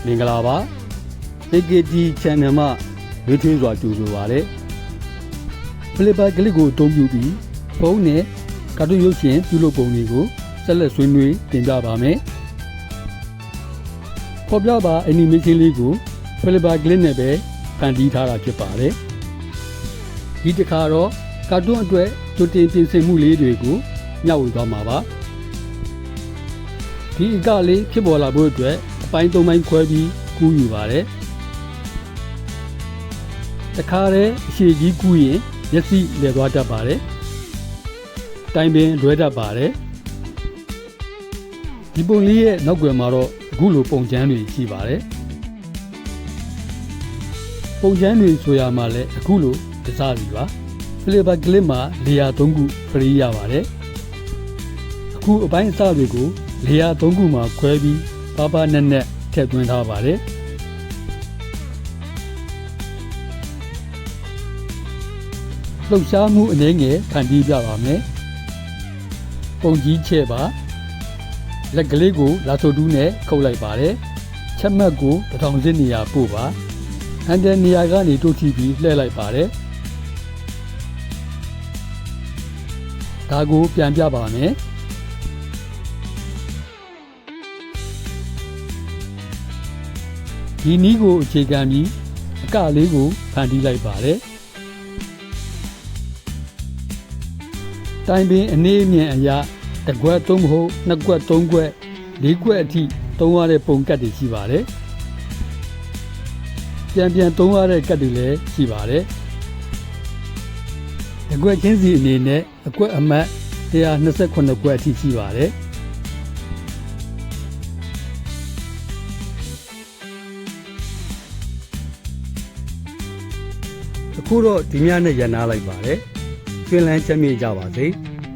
မင်္ဂလာပါ AKT Channel မှာလွှင့်ထွင်းစွာကြိုဆိုပါရစေ။ Flipper ကလစ်ကိုအသုံးပြုပြီးဖုန်းနဲ့ကာတွန်းရုပ်ရှင်ပြုလုပ်ပုံတွေကိုဆက်လက်ဆွေးနွေးတင်ပြပါမယ်။ပေါ်ပြပါ animation လေးကို Flipper ကလစ်နဲ့ပဲဖန်တီးထားတာဖြစ်ပါတယ်။ဒီတစ်ခါတော့ကာတွန်းအတွက်ကြိုတင်ပြင်ဆင်မှုလေးတွေကိုမျှဝေသွားမှာပါ။ဒီအကလေးဖြစ်ပေါ်လာဖို့အတွက်အပိုင်း၃ပိုင်းခွဲပြီးကူးယူပါတယ်။တခါတည်းအရှိကြီးကူးရင်မျက်စိလည်သွားတတ်ပါတယ်။တိုင်ပင်လွဲတတ်ပါတယ်။ဒီပုံလေးရဲ့နောက်ွယ်မှာတော့အခုလိုပုံချမ်းတွေရှိပါတယ်။ပုံချမ်းတွေဆိုရမှာလည်းအခုလိုတစားစီပါ။ Flipper ကလစ်မှာလေယာ၃ခု free ရပါတယ်။အခုအပိုင်းအစတွေကိုလေယာ၃ခုမှာခွဲပြီးပါပါနက်နက်ထည့်သွင်းထားပါတယ်။လှုပ်ရှားမှုအနေငယ်ဖန်တီးပြပါမယ်။ပုံကြီးချဲ့ပါ။လက်ကလေးကိုလာဆိုတူးနဲ့ခုတ်လိုက်ပါတယ်။ချက်မှတ်ကိုပထောင်စစ်နေရာပို့ပါ။အန်တယ်နေရာကနေတို့ထိပြီးလှည့်လိုက်ပါတယ်။ဒါကိုပြန်ပြပါမယ်။ဒီနည်းကိုအခြေခံပြီးအကလေးကိုဖန်တီးလိုက်ပါတယ်။တိုင်ပင်အနေအမြင့်အရာတစ်ခွက်သုံးမဟုတ်နှစ်ခွက်သုံးခွက်လေးခွက်အထိသုံးရတဲ့ပုံကတ်တွေရှိပါတယ်။ပြန်သုံးရတဲ့ကတ်တွေလည်းရှိပါတယ်။တစ်ခွက်ချင်းစီအနေနဲ့အခွက်အမှတ်129ခွက်အထိရှိပါတယ်။အခုတော့ဒီညနဲ့ရန်နာလိုက်ပါတယ်။ကျွန်းလန်းချက်မြေ့ကြပါစေ။